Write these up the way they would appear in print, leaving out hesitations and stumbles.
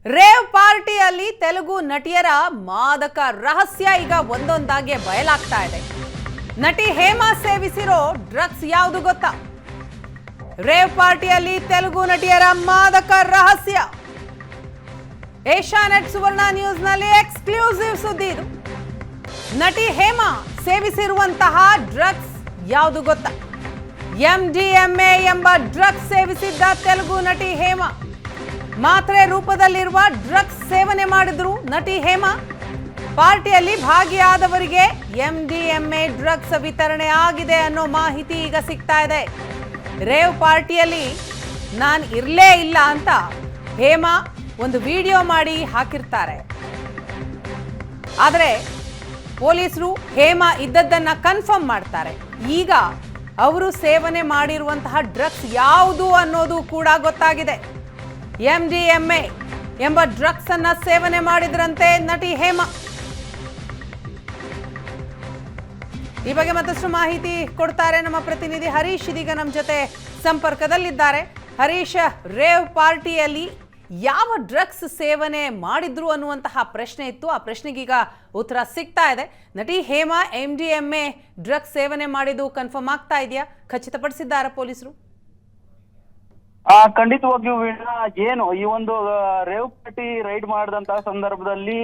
Rave ಪಾರ್ಟಿಯಲ್ಲಿ Telugu ನಟಿಯರ ಮಾದಕ ರಹಸ್ಯ ಈಗ ಒಂದೊಂದಾಗಿ ಬಯಲಾಗ್ತಾ ಇದೆ. ನಟಿ ಹೇಮಾ ಸೇವಿಸಿರೋ ಡ್ರಗ್ಸ್ ಯಾವುದು ಗೊತ್ತಾ? ರೇವ್ ಪಾರ್ಟಿಯಲ್ಲಿ ತೆಲುಗು ನಟಿಯರ ಮಾದಕ ರಹಸ್ಯ. ಏಷ್ಯಾನೆಟ್ ಸುವರ್ಣ ನ್ಯೂಸ್ನಲ್ಲಿ ಎಕ್ಸ್ಕ್ಲೂಸಿವ್ ಸುದ್ದಿ ಇದು. ನಟಿ ಹೇಮಾ ಸೇವಿಸಿರುವಂತಹ ಡ್ರಗ್ಸ್ ಯಾವುದು ಗೊತ್ತಾ? MDMA ಎಂಬ ಡ್ರಗ್ಸ್ ಸೇವಿಸಿದ್ದ ತೆಲುಗು ನಟಿ ಹೇಮಾ. ಮಾತ್ರೆ ರೂಪದಲ್ಲಿರುವ ಡ್ರಗ್ಸ್ ಸೇವನೆ ಮಾಡಿದ್ರು ನಟಿ ಹೇಮಾ. ಪಾರ್ಟಿಯಲ್ಲಿ ಭಾಗಿಯಾದವರಿಗೆ MDMA ಡ್ರಗ್ಸ್ ವಿತರಣೆ ಆಗಿದೆ ಅನ್ನೋ ಮಾಹಿತಿ ಈಗ ಸಿಗ್ತಾ ಇದೆ. ರೇವ್ ಪಾರ್ಟಿಯಲ್ಲಿ ನಾನು ಇರಲೇ ಇಲ್ಲ ಅಂತ ಹೇಮಾ ಒಂದು ವಿಡಿಯೋ ಮಾಡಿ ಹಾಕಿರ್ತಾರೆ. ಆದರೆ ಪೊಲೀಸರು ಹೇಮಾ ಇದ್ದದ್ದನ್ನ ಕನ್ಫರ್ಮ್ ಮಾಡ್ತಾರೆ. ಈಗ ಅವರು ಸೇವನೆ ಮಾಡಿರುವಂತಹ ಡ್ರಗ್ಸ್ ಯಾವುದು ಅನ್ನೋದು ಕೂಡ ಗೊತ್ತಾಗಿದೆ. MDMA ಎಂಬ ಡ್ರಗ್ಸ್ ಅನ್ನ ಸೇವನೆ ಮಾಡಿದ್ರಂತೆ ನಟಿ ಹೇಮಾ. ಈ ಬಗ್ಗೆ ಮತ್ತಷ್ಟು ಮಾಹಿತಿ ಕೊಡ್ತಾರೆ ನಮ್ಮ ಪ್ರತಿನಿಧಿ ಹರೀಶ್. ಇದೀಗ ನಮ್ಮ ಜೊತೆ ಸಂಪರ್ಕದಲ್ಲಿದ್ದಾರೆ. ಹರೀಶ್, ರೇವ್ ಪಾರ್ಟಿಯಲ್ಲಿ ಯಾವ ಡ್ರಗ್ಸ್ ಸೇವನೆ ಮಾಡಿದ್ರು ಅನ್ನುವಂತಹ ಪ್ರಶ್ನೆ ಇತ್ತು. ಆ ಪ್ರಶ್ನೆಗೀಗ ಉತ್ತರ ಸಿಗ್ತಾ ಇದೆ. ನಟಿ ಹೇಮಾ MDMA ಡ್ರಗ್ಸ್ ಸೇವನೆ ಮಾಡಿದ್ದು ಕನ್ಫರ್ಮ್ ಆಗ್ತಾ ಇದೆಯಾ? ಖಚಿತಪಡಿಸಿದ್ದಾರೆ ಪೊಲೀಸರು? ಖಂಡಿತವಾಗಿಯೂ ವೀಣಾ, ಏನು ಈ ಒಂದು ರೇವ್ ಪಾರ್ಟಿ ರೈಡ್ ಮಾಡಿದಂತಹ ಸಂದರ್ಭದಲ್ಲಿ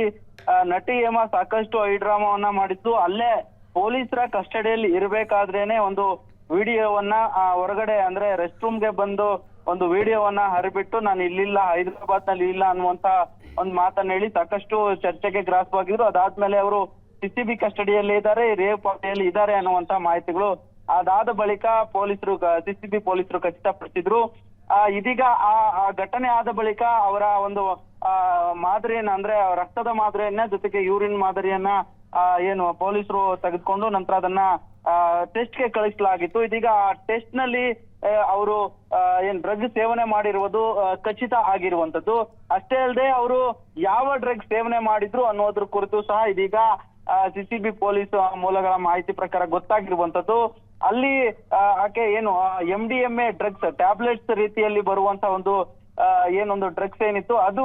ನಟಿ ಹೇಮಾ ಸಾಕಷ್ಟು ಐಡ್ರಾಮವನ್ನ ಮಾಡಿದ್ದು. ಅಲ್ಲೇ ಪೊಲೀಸರ ಕಸ್ಟಡಿಯಲ್ಲಿ ಇರಬೇಕಾದ್ರೇನೆ ಒಂದು ವಿಡಿಯೋವನ್ನ ಹೊರಗಡೆ ಅಂದ್ರೆ ರೆಸ್ಟ್ ರೂಮ್ಗೆ ಬಂದು ಒಂದು ವಿಡಿಯೋವನ್ನ ಹರಿಬಿಟ್ಟು ನಾನು ಇಲ್ಲಿಲ್ಲ, ಹೈದರಾಬಾದ್ ನಲ್ಲಿ ಇಲ್ಲ ಅನ್ನುವಂತ ಒಂದು ಮಾತನ್ನ ಹೇಳಿ ಸಾಕಷ್ಟು ಚರ್ಚೆಗೆ ಗ್ರಾಸವಾಗಿದ್ರು. ಅದಾದ್ಮೇಲೆ ಅವರು CCB ಕಸ್ಟಡಿಯಲ್ಲಿ ಇದ್ದಾರೆ, ರೇವ್ ಪಾರ್ಟಿಯಲ್ಲಿ ಇದ್ದಾರೆ ಅನ್ನುವಂತ ಮಾಹಿತಿಗಳು ಅದಾದ ಬಳಿಕ ಪೊಲೀಸರು CCB ಪೊಲೀಸರು ಖಚಿತಪಡಿಸಿದ್ರು. ಇದೀಗ ಆ ಘಟನೆ ಆದ ಬಳಿಕ ಅವರ ಒಂದು ಮಾದರಿಯನ್ನ ಅಂದ್ರೆ ರಕ್ತದ ಮಾದರಿಯನ್ನ ಜೊತೆಗೆ ಯೂರಿನ್ ಮಾದರಿಯನ್ನ ಏನು ಪೊಲೀಸರು ತೆಗೆದುಕೊಂಡು ನಂತರ ಅದನ್ನ ಟೆಸ್ಟ್ಗೆ ಕಳಿಸಲಾಗಿತ್ತು. ಇದೀಗ ಆ ಟೆಸ್ಟ್ ನಲ್ಲಿ ಅವರು ಏನ್ ಡ್ರಗ್ ಸೇವನೆ ಮಾಡಿರುವುದು ಖಚಿತ ಆಗಿರುವಂತದ್ದು. ಅಷ್ಟೇ ಅಲ್ಲದೆ ಅವರು ಯಾವ ಡ್ರಗ್ ಸೇವನೆ ಮಾಡಿದ್ರು ಅನ್ನೋದ್ರ ಕುರಿತು ಸಹ ಇದೀಗ CCB ಪೊಲೀಸ್ ಮೂಲಗಳ ಮಾಹಿತಿ ಪ್ರಕಾರ ಗೊತ್ತಾಗಿರುವಂತದ್ದು. ಅಲ್ಲಿ ಆಕೆ ಏನು MDMA ಡ್ರಗ್ಸ್ ಟ್ಯಾಬ್ಲೆಟ್ಸ್ ರೀತಿಯಲ್ಲಿ ಬರುವಂತ ಒಂದು ಏನೊಂದು ಡ್ರಗ್ಸ್ ಏನಿತ್ತು ಅದು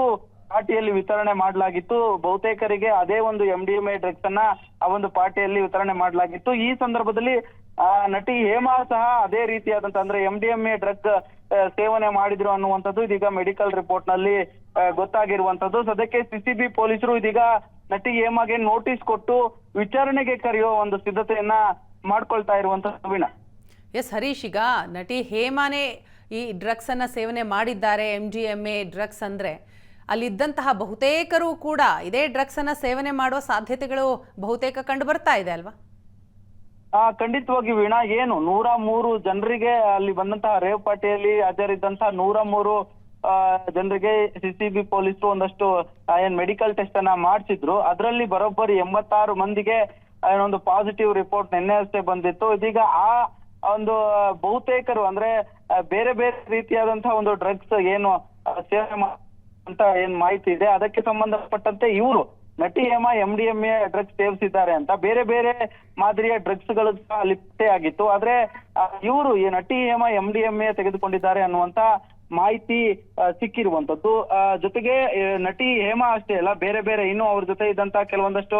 ಪಾರ್ಟಿಯಲ್ಲಿ ವಿತರಣೆ ಮಾಡಲಾಗಿತ್ತು. ಬಹುತೇಕರಿಗೆ ಅದೇ ಒಂದು MDMA ಡ್ರಗ್ಸ್ ಅನ್ನ ಆ ಒಂದು ಪಾರ್ಟಿಯಲ್ಲಿ ವಿತರಣೆ ಮಾಡಲಾಗಿತ್ತು. ಈ ಸಂದರ್ಭದಲ್ಲಿ ನಟಿ ಹೇಮಾ ಸಹ ಅದೇ ರೀತಿಯಾದಂತ ಅಂದ್ರೆ MDMA ಡ್ರಗ್ ಸೇವನೆ ಮಾಡಿದ್ರು ಅನ್ನುವಂಥದ್ದು ಇದೀಗ ಮೆಡಿಕಲ್ ರಿಪೋರ್ಟ್ ನಲ್ಲಿ ಗೊತ್ತಾಗಿರುವಂತದ್ದು. ಸದ್ಯಕ್ಕೆ CCB ಪೊಲೀಸರು ಇದೀಗ ನಟಿ ಹೇಮಾಗೆ ನೋಟಿಸ್ ಕೊಟ್ಟು ವಿಚಾರಣೆಗೆ ಕರೆಯುವ ಒಂದು ಸಿದ್ಧತೆಯನ್ನ ಮಾಡ್ಕೊಳ್ತಾ ಇರುವಂತದ್ದು ವೀಣಾ. ಎಸ್ ಹರೀಶ್, ಈಗ ನಟಿ ಹೇಮಾನೇ ಈ ಡ್ರಗ್ಸ್ ಅನ್ನ ಸೇವನೆ ಮಾಡಿದ್ದಾರೆ. MDMA ಡ್ರಗ್ಸ್ ಅಂದ್ರೆ ಅಲ್ಲಿದ್ದಂತಹ ಬಹುತೇಕರು ಕೂಡ ಇದೇ ಡ್ರಗ್ಸ್ ಅನ್ನ ಸೇವನೆ ಮಾಡುವ ಸಾಧ್ಯತೆಗಳು ಬಹುತೇಕ ಕಂಡು ಬರ್ತಾ ಇದೆ ಅಲ್ವಾ? ಖಂಡಿತವಾಗಿ ವೀಣಾ, ಏನು 103 ಜನರಿಗೆ ಅಲ್ಲಿ ಬಂದಂತಹ ರೇವ್ ಪಾರ್ಟಿಯಲ್ಲಿ ಹಾಜರಿದ್ದಂತಹ 103 ಜನರಿಗೆ CCB ಪೊಲೀಸರು ಒಂದಷ್ಟು ಏನ್ ಮೆಡಿಕಲ್ ಟೆಸ್ಟ್ ಅನ್ನ ಮಾಡಿಸಿದ್ರು. ಅದರಲ್ಲಿ ಬರೋಬ್ಬರಿ 86 ಮಂದಿಗೆ ಒಂದು ಪಾಸಿಟಿವ್ ರಿಪೋರ್ಟ್ ನಿನ್ನೆ ಅಷ್ಟೇ ಬಂದಿತ್ತು. ಇದೀಗ ಆ ಒಂದು ಬಹುತೇಕರು ಅಂದ್ರೆ ಬೇರೆ ಬೇರೆ ರೀತಿಯಾದಂತಹ ಒಂದು ಡ್ರಗ್ಸ್ ಏನು ಸೇವನೆ ಅಂತ ಏನ್ ಮಾಹಿತಿ ಇದೆ ಅದಕ್ಕೆ ಸಂಬಂಧಪಟ್ಟಂತೆ ಇವರು ನಟಿ ಹೇಮಾ MDMA ಡ್ರಗ್ಸ್ ಸೇವಿಸಿದ್ದಾರೆ ಅಂತ ಬೇರೆ ಬೇರೆ ಮಾದರಿಯ ಡ್ರಗ್ಸ್ ಗಳು ಸಹ ಅಲ್ಲಿ ಪತ್ತೆ ಆಗಿತ್ತು. ಆದ್ರೆ ಇವರು ಈ ನಟಿ ಹೇಮಾ MDMA ತೆಗೆದುಕೊಂಡಿದ್ದಾರೆ ಅನ್ನುವಂತ ಮಾಹಿತಿ ಸಿಕ್ಕಿರುವಂತದ್ದು. ಜೊತೆಗೆ ನಟಿ ಹೇಮಾ ಅಷ್ಟೇ ಅಲ್ಲ, ಬೇರೆ ಬೇರೆ ಇನ್ನು ಅವ್ರ ಜೊತೆ ಇದ್ದಂತ ಕೆಲವೊಂದಷ್ಟು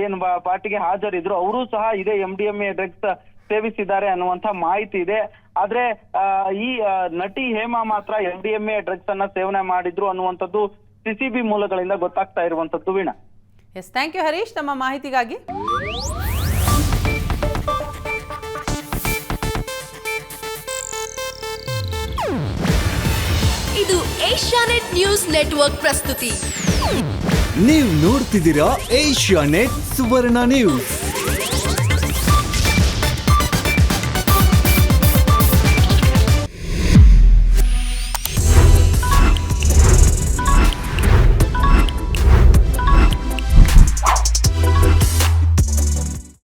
ಏನು ಪಾರ್ಟಿಗೆ ಹಾಜರಿದ್ರು ಅವರು ಸಹ ಇದೇ MDMA ಡ್ರಗ್ಸ್ ಸೇವಿಸಿದ್ದಾರೆ ಅನ್ನುವಂತ ಮಾಹಿತಿ ಇದೆ. ಆದ್ರೆ ಈ ನಟಿ ಹೇಮಾ ಮಾತ್ರ MDMA ಡ್ರಗ್ಸ್ ಅನ್ನ ಸೇವನೆ ಮಾಡಿದ್ರು ಅನ್ನುವಂಥದ್ದು CCB ಮೂಲಗಳಿಂದ ಗೊತ್ತಾಗ್ತಾ ಇರುವಂತದ್ದು Veena. Yes, thank you Harish ನಮ್ಮ ಮಾಹಿತಿಗಾಗಿ. ಇದು ಏಷ್ಯಾನೆಟ್ ನ್ಯೂಸ್ ನೆಟ್ವರ್ಕ್ ಪ್ರಸ್ತುತಿ. ನೀವು ನೋಡ್ತಿದ್ದೀರಾ ಏಷ್ಯಾನೆಟ್ ಸುವರ್ಣ ನ್ಯೂಸ್.